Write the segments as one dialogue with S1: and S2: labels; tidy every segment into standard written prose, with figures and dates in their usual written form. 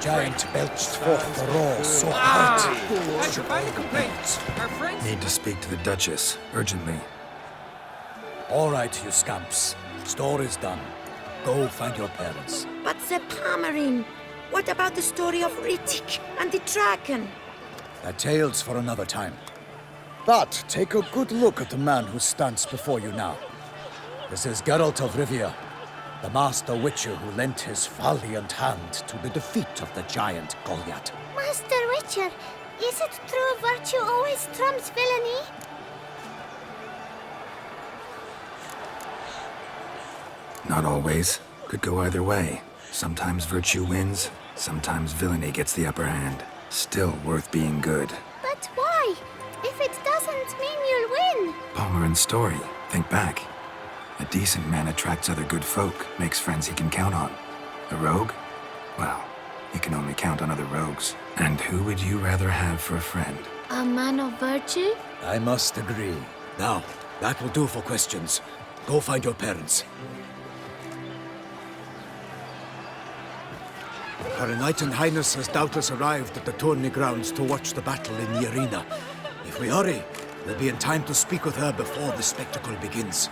S1: giant belched forth the roar so hot.
S2: That's a valid complaint. Our friends...
S3: Need to speak to the Duchess, urgently.
S1: All right, you scamps. Story's done. Go find your parents.
S4: But the Pomerine, what about the story of Rittik and the dragon?
S1: That tale's for another time. But take a good look at the man who stands before you now. This is Geralt of Rivia, the master witcher who lent his valiant hand to the defeat of the giant Goliath.
S5: Master Witcher, is it true virtue always trumps villainy?
S3: Not always. Could go either way. Sometimes virtue wins, sometimes villainy gets the upper hand. Still worth being good.
S5: But why? If it doesn't mean you'll win.
S3: Palmerin's story. Think back. A decent man attracts other good folk, makes friends he can count on. A rogue? Well, you can only count on other rogues. And who would you rather have for a friend?
S5: A man of virtue?
S1: I must agree. Now, that will do for questions. Go find your parents. Her Knight and Highness has doubtless arrived at the tourney grounds to watch the battle in the arena. If we hurry, we'll be in time to speak with her before the spectacle begins.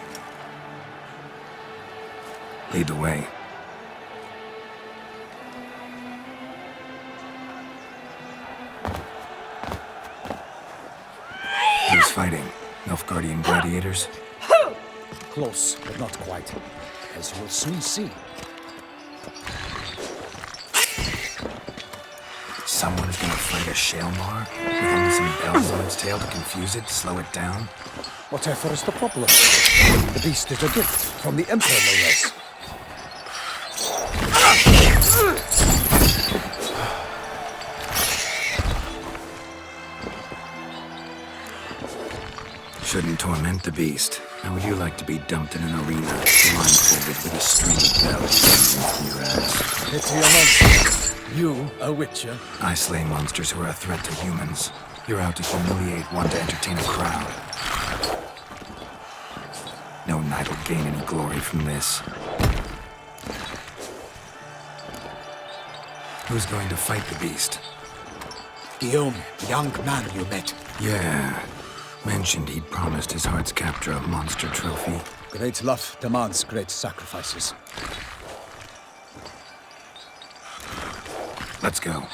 S3: Lead the way. Who's fighting? Nilfgaardian gladiators?
S1: Close, but not quite. As you will soon see.
S3: Someone's gonna fight a Shaelmar? With only some bells on its tail to confuse it, slow it down?
S1: Whatever is the problem? The beast is a gift from the Emperor, no less.
S3: Shouldn't torment the beast. How would you like to be dumped in an arena, blindfolded with a string of bells in your ass?
S1: Pity a monster. You, a witcher?
S3: I slay monsters who are a threat to humans. You're out to humiliate one to entertain a crowd. No knight will gain any glory from this. Who's going to fight the beast?
S1: Guillaume, the young man you met.
S3: Yeah. Mentioned he'd promised his heart's capture a monster trophy.
S1: Great love demands great sacrifices.
S3: Let's go.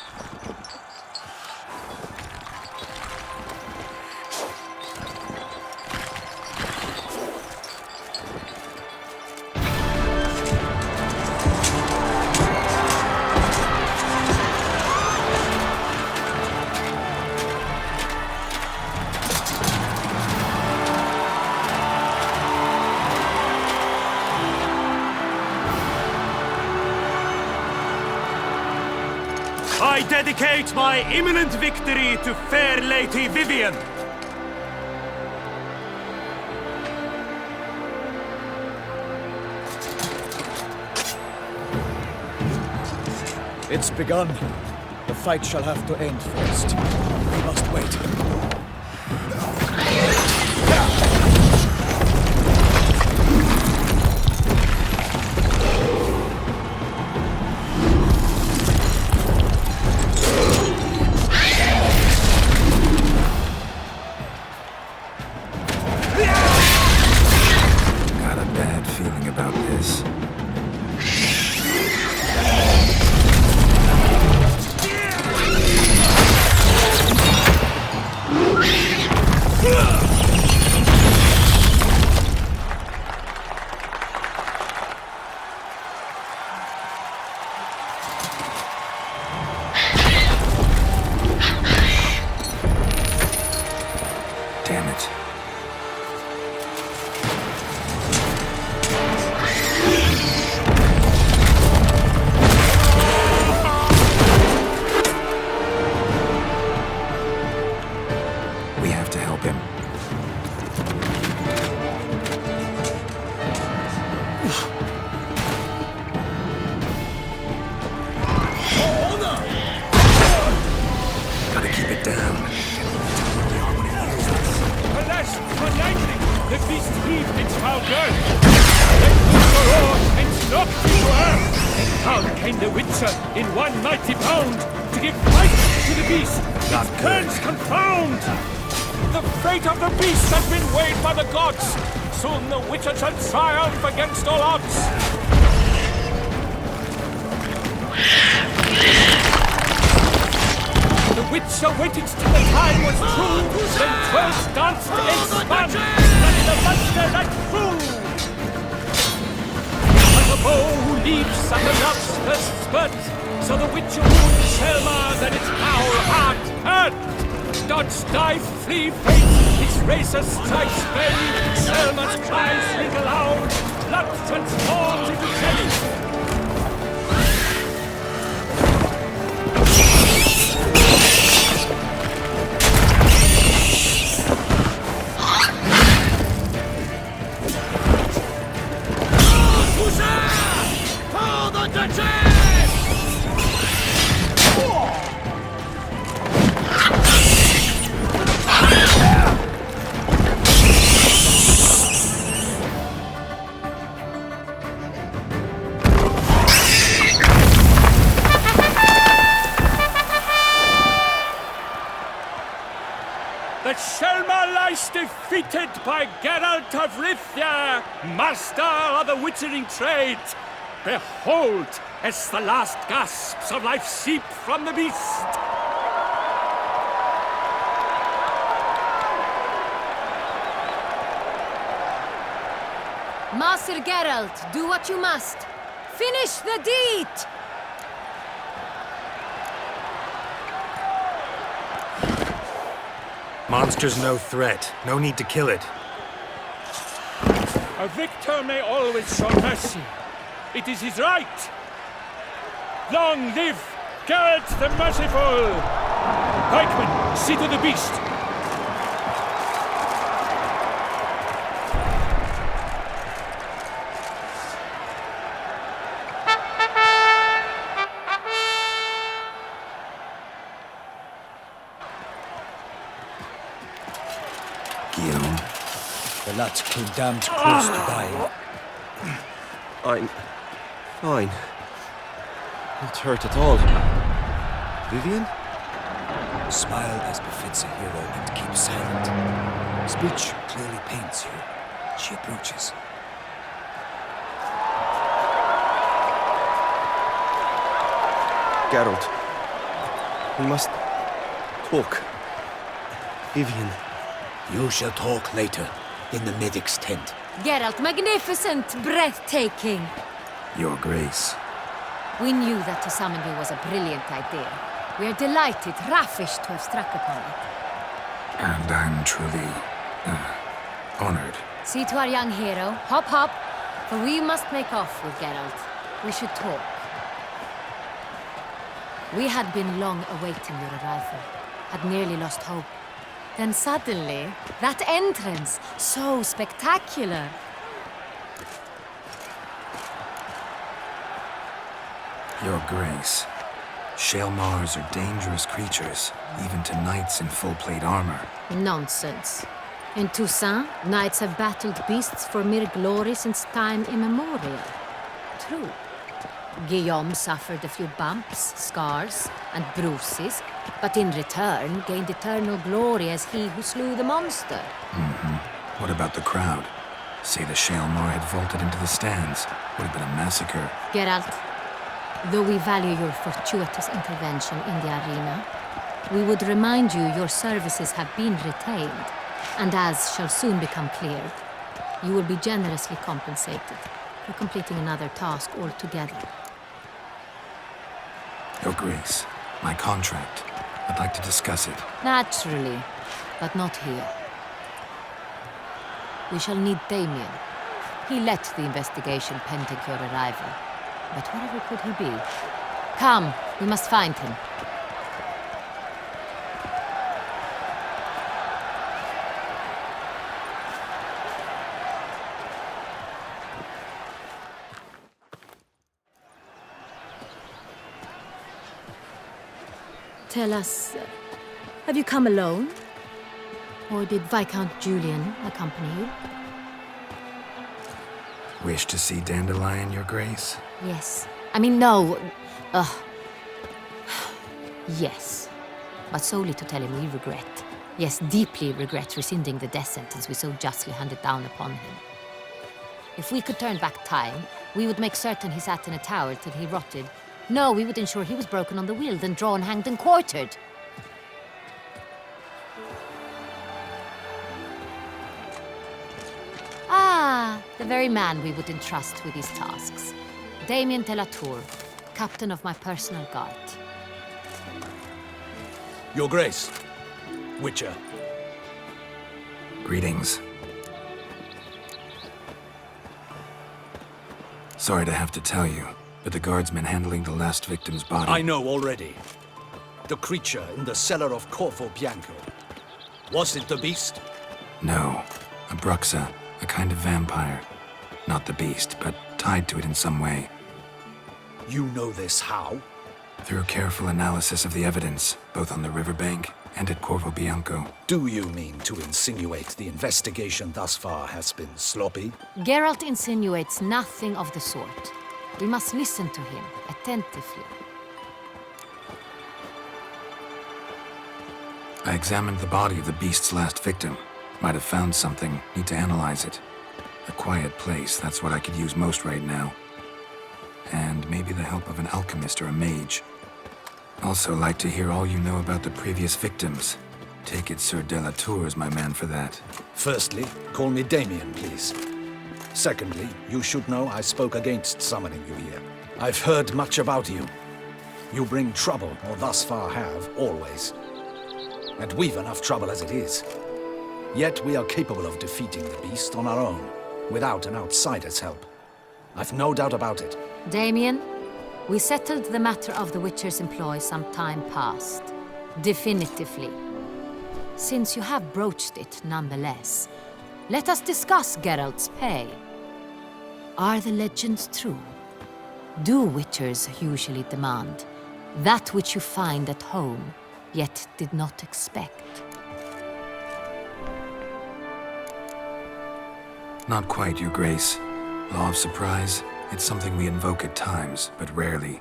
S6: I dedicate my imminent victory to fair Lady Vivian.
S1: It's begun. The fight shall have to end first. We must wait.
S3: Got a bad feeling about this. Damn it. We have to help him. Gotta keep it down.
S6: Alas, for lightning, the beast heaved its foul girth. Then took the roar and knocked it to earth. Down came the Witcher in one mighty bound to give fight to the beast.
S3: Not
S6: Its
S3: good.
S6: currents confound. The fate of the beast has been weighed by the gods. Soon the Witcher shall triumph against all odds. The Witcher waited till the time was true. Then 12 danced and spun. Let the monster let through. Like a bow who leaps and the love's first spurt, so the Witcher wounded Selma, then its foul heart hurt. Dodge, dive, flee, fate, its razor strikes belly. Selma's cries ring aloud, blood transforms into jelly.
S2: For the Duchess!
S6: That Selma lies defeated by Geralt of Rivia, master of the witchering trade. Behold, as the last gasps of life seep from the beast.
S7: Master Geralt, do what you must. Finish the deed!
S3: Monster's no threat. No need to kill it.
S6: A victor may always show mercy. It is his right. Long live Geralt the Merciful! Pikemen, see to the beast.
S3: Guillaume.
S1: The lad came damned close to dying.
S8: I'm fine. Not hurt at all. Vivian?
S1: Smile as befits a hero and keep silent. Speech clearly pains you. She approaches.
S8: Geralt. We must talk. Vivian.
S1: You shall talk later, in the medic's tent.
S7: Geralt, magnificent, breathtaking.
S3: Your Grace.
S7: We knew that to summon you was a brilliant idea. We are delighted, ravished to have struck upon it.
S3: And I'm truly, honored.
S7: See to our young hero. Hop, hop. For we must make off with Geralt. We should talk. We had been long awaiting your arrival. Had nearly lost hope. Then suddenly, that entrance, so spectacular.
S3: Your Grace. Shaelmars are dangerous creatures, even to knights in full plate armor.
S7: Nonsense. In Toussaint, knights have battled beasts for mere glory since time immemorial. True. Guillaume suffered a few bumps, scars, and bruises, but in return gained eternal glory as he who slew the monster.
S3: What about the crowd? Say the Shaelmar had vaulted into the stands. Would have been a massacre.
S7: Geralt, though we value your fortuitous intervention in the arena, we would remind you your services have been retained, and as shall soon become clear, you will be generously compensated for completing another task altogether.
S3: Your Grace, my contract. I'd like to discuss it.
S7: Naturally, but not here. We shall need Damien. He led the investigation pending your arrival. But wherever could he be? Come, we must find him. Tell us, have you come alone? Or did Viscount Julian accompany you?
S3: Wish to see Dandelion, Your Grace?
S7: Yes, I mean, no. Yes. But solely to tell him we regret. Yes, deeply regret rescinding the death sentence we so justly handed down upon him. If we could turn back time, we would make certain he sat in a tower till he rotted. No, we would ensure he was broken on the wheel, then drawn, hanged, and quartered. Ah, the very man we would entrust with these tasks. Damien de la Tour, captain of my personal guard.
S1: Your Grace, Witcher.
S3: Greetings. Sorry to have to tell you, but the guardsman handling the last victim's body...
S1: I know already. The creature in the cellar of Corvo Bianco. Was it the beast?
S3: No, a Bruxa, a kind of vampire. Not the beast, but tied to it in some way.
S1: You know this how?
S3: Through careful analysis of the evidence, both on the riverbank and at Corvo Bianco.
S1: Do you mean to insinuate the investigation thus far has been sloppy?
S7: Geralt insinuates nothing of the sort. We must listen to him attentively.
S3: I examined the body of the beast's last victim. Might have found something, need to analyze it. A quiet place, that's what I could use most right now. And maybe the help of an alchemist or a mage. Also like to hear all you know about the previous victims. Take it Sir de la Tour is my man for that.
S1: Firstly, call me Damien, please. Secondly, you should know I spoke against summoning you here. I've heard much about you. You bring trouble, or thus far have, always. And we've enough trouble as it is. Yet we are capable of defeating the beast on our own, without an outsider's help. I've no doubt about it.
S7: Damien, we settled the matter of the Witcher's employ some time past. Definitively. Since you have broached it nonetheless, let us discuss Geralt's pay. Are the legends true? Do Witchers usually demand that which you find at home, yet did not expect?
S3: Not quite, Your Grace. Law of surprise, it's something we invoke at times, but rarely.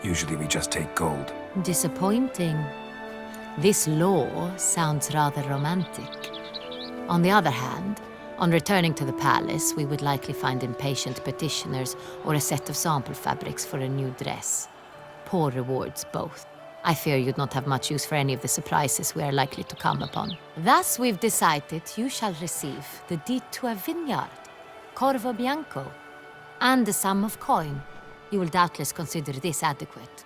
S3: Usually we just take gold.
S7: Disappointing. This law sounds rather romantic. On the other hand, on returning to the palace, we would likely find impatient petitioners or a set of sample fabrics for a new dress. Poor rewards, both. I fear you'd not have much use for any of the surprises we are likely to come upon. Thus, we've decided you shall receive the deed to a vineyard, Corvo Bianco, and the sum of coin. You will doubtless consider this adequate.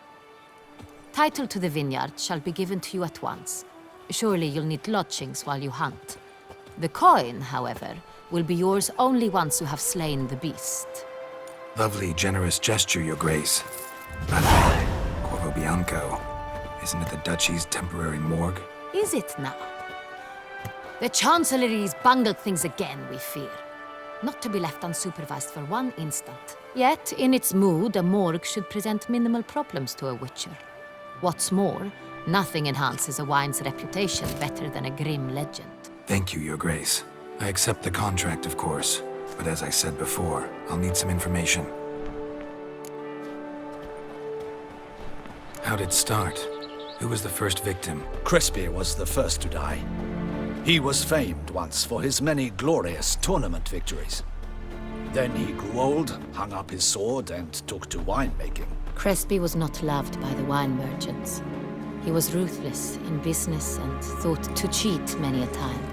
S7: Title to the vineyard shall be given to you at once. Surely you'll need lodgings while you hunt. The coin, however, will be yours only once you have slain the beast.
S3: Lovely, generous gesture, Your Grace. But Corvo Bianco, isn't it the Duchy's temporary morgue?
S7: Is it now? The Chancellery's bungled things again, we fear. Not to be left unsupervised for one instant. Yet, in its mood, a morgue should present minimal problems to a Witcher. What's more, nothing enhances a wine's reputation better than a grim legend.
S3: Thank you, Your Grace. I accept the contract, of course. But as I said before, I'll need some information. How'd it start? Who was the first victim?
S1: Crespi was the first to die. He was famed once for his many glorious tournament victories. Then he grew old, hung up his sword, and took to winemaking.
S7: Crespi was not loved by the wine merchants. He was ruthless in business and thought to cheat many a time.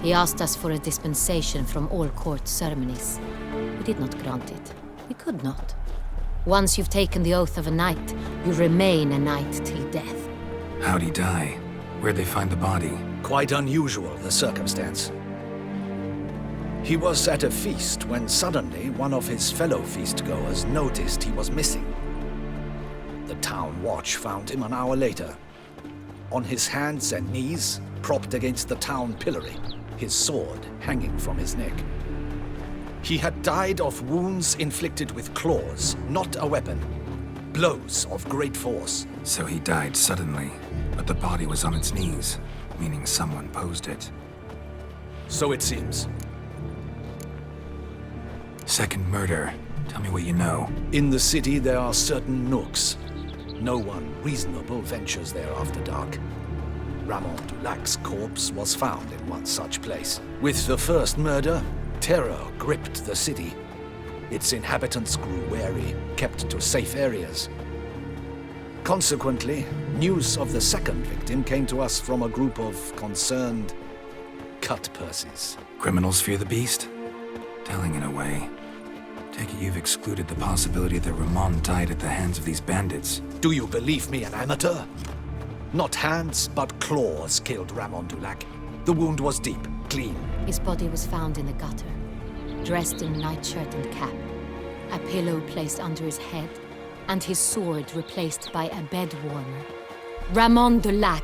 S7: He asked us for a dispensation from all court ceremonies. We did not grant it. We could not. Once you've taken the oath of a knight, you remain a knight till death.
S3: How'd he die? Where'd they find the body?
S1: Quite unusual, the circumstance. He was at a feast when suddenly one of his fellow feastgoers noticed he was missing. The town watch found him an hour later. On his hands and knees, propped against the town pillory, his sword hanging from his neck. He had died of wounds inflicted with claws, not a weapon. Blows of great force.
S3: So he died suddenly, but the body was on its knees, meaning someone posed it.
S1: So it seems.
S3: Second murder. Tell me what you know.
S9: In the city, there are certain nooks. No one reasonable ventures there after dark. Ramon Dulac's corpse was found in one such place. With the first murder, terror gripped the city. Its inhabitants grew wary, kept to safe areas. Consequently, news of the second victim came to us from a group of concerned cut-purses.
S3: Criminals fear the beast? Telling in a way. Take it you've excluded the possibility that Ramon died at the hands of these bandits.
S9: Do you believe me an amateur? Not hands, but claws killed Ramon Dulac. The wound was deep, clean.
S7: His body was found in the gutter, dressed in nightshirt and cap, a pillow placed under his head, and his sword replaced by a bed warmer. Ramon Dulac,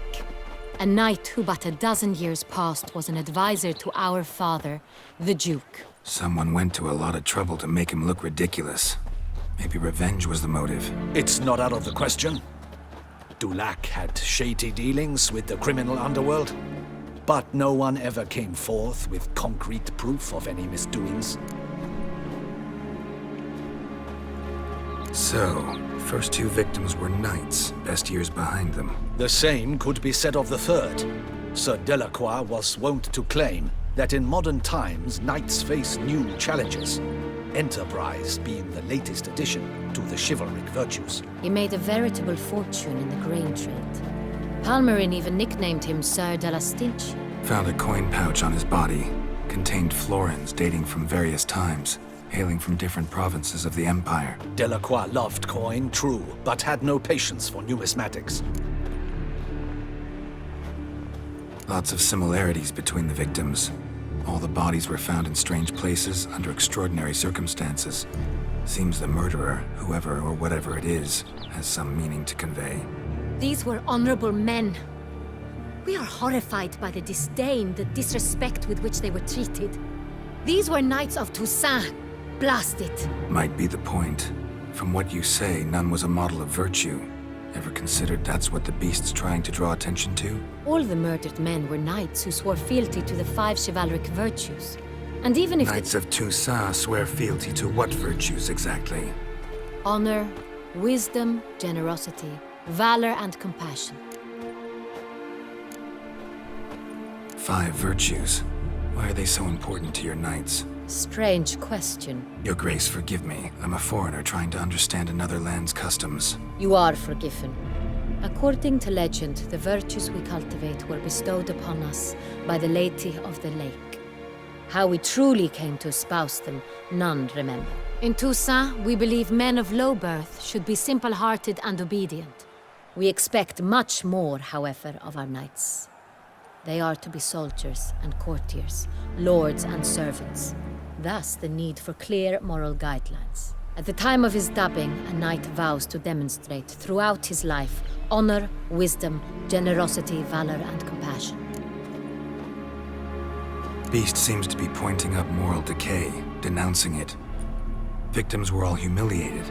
S7: a knight who but a dozen years past was an advisor to our father, the Duke.
S3: Someone went to a lot of trouble to make him look ridiculous. Maybe revenge was the motive.
S9: It's not out of the question. Dulac had shady dealings with the criminal underworld, but no one ever came forth with concrete proof of any misdoings.
S3: So, first two victims were knights, best years behind them.
S9: The same could be said of the third. Sir Delacroix was wont to claim that in modern times, knights face new challenges, enterprise being the latest addition to the chivalric virtues.
S7: He made a veritable fortune in the grain trade. Palmerin even nicknamed him Sir de la Stinch.
S3: Found a coin pouch on his body. Contained florins dating from various times, hailing from different provinces of the Empire.
S9: Delacroix loved coin, true, but had no patience for numismatics.
S3: Lots of similarities between the victims. All the bodies were found in strange places under extraordinary circumstances. Seems the murderer, whoever or whatever it is, has some meaning to convey.
S7: These were honorable men. We are horrified by the disdain, the disrespect with which they were treated. These were knights of Toussaint. Blast it.
S3: Might be the point. From what you say, none was a model of virtue. Ever considered that's what the beast's trying to draw attention to?
S7: All the murdered men were knights who swore fealty to the 5 chivalric virtues. And even if
S3: Knights of Toussaint swear fealty to what virtues exactly?
S7: honor, wisdom, generosity, valor, and compassion.
S3: 5 virtues. Why are they so important to your knights?
S7: Strange question.
S3: Your Grace, forgive me. I'm a foreigner trying to understand another land's customs.
S7: You are forgiven. According to legend, the virtues we cultivate were bestowed upon us by the Lady of the Lake. How we truly came to espouse them, none remember. In Toussaint, we believe men of low birth should be simple-hearted and obedient. We expect much more, however, of our knights. They are to be soldiers and courtiers, lords and servants. Thus, the need for clear moral guidelines. At the time of his dubbing, a knight vows to demonstrate throughout his life honor, wisdom, generosity, valor, and compassion.
S3: Beast seems to be pointing up moral decay, denouncing it. Victims were all humiliated.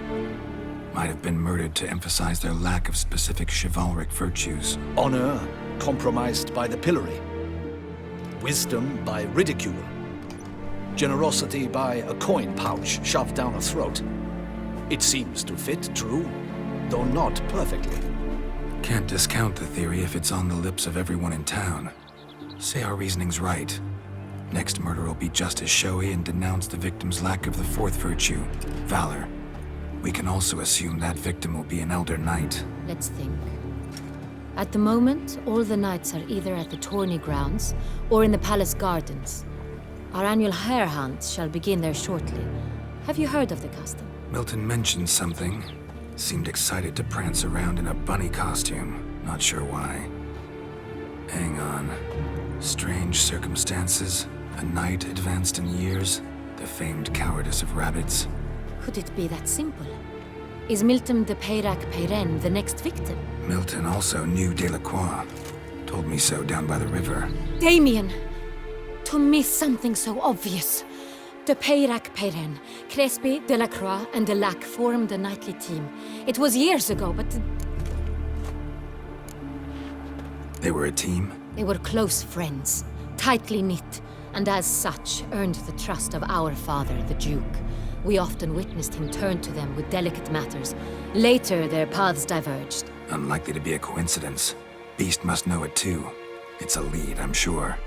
S3: Might have been murdered to emphasize their lack of specific chivalric virtues.
S9: Honor compromised by the pillory. Wisdom by ridicule. Generosity by a coin pouch shoved down a throat. It seems to fit, true, though not perfectly.
S3: Can't discount the theory if it's on the lips of everyone in town. Say our reasoning's right. Next murder will be just as showy and denounce the victim's lack of the 4th virtue, valor. We can also assume that victim will be an elder knight.
S7: Let's think. At the moment, all the knights are either at the tourney grounds or in the palace gardens. Our annual hare hunt shall begin there shortly. Have you heard of the custom?
S3: Milton mentioned something. Seemed excited to prance around in a bunny costume. Not sure why. Hang on. Strange circumstances. A knight advanced in years. The famed cowardice of rabbits.
S7: Could it be that simple? Is Milton de Peyrac-Peyren the next victim?
S3: Milton also knew Delacroix. Told me so down by the river.
S7: Damien! To miss something so obvious. De Peyrac-Peyren, Crespi, Delacroix, and Delac formed a knightly team. It was years ago, but...
S3: They were a team?
S7: They were close friends, tightly knit, and as such, earned the trust of our father, the Duke. We often witnessed him turn to them with delicate matters. Later, their paths diverged.
S3: Unlikely to be a coincidence. Beast must know it too. It's a lead, I'm sure.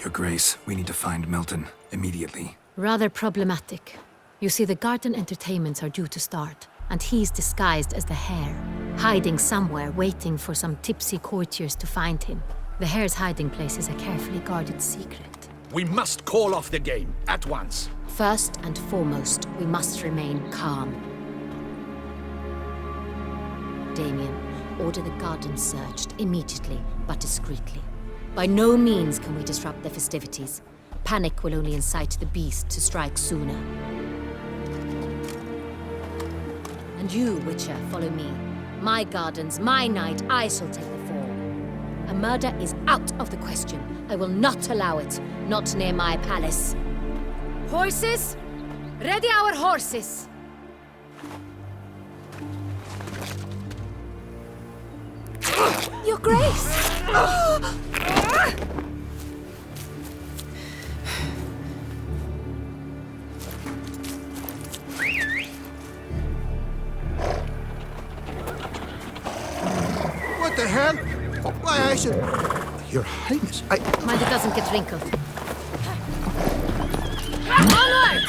S3: Your Grace, we need to find Milton immediately.
S7: Rather problematic. You see, the garden entertainments are due to start, and he's disguised as the Hare, hiding somewhere, waiting for some tipsy courtiers to find him. The Hare's hiding place is a carefully guarded secret.
S9: We must call off the game, at once.
S7: First and foremost, we must remain calm. Damien, order the garden searched immediately, but discreetly. By no means can we disrupt the festivities. Panic will only incite the beast to strike sooner. And you, Witcher, follow me. My gardens, my night, I shall take the fall. A murder is out of the question. I will not allow it. Not near my palace. Horses! Ready our horses! Your Grace!
S2: What the hell? Why, I should... Your Highness,
S7: Mind it doesn't get wrinkled. Onward!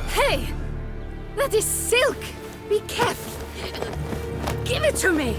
S7: Hey! That is silk! Be careful! Give it to me!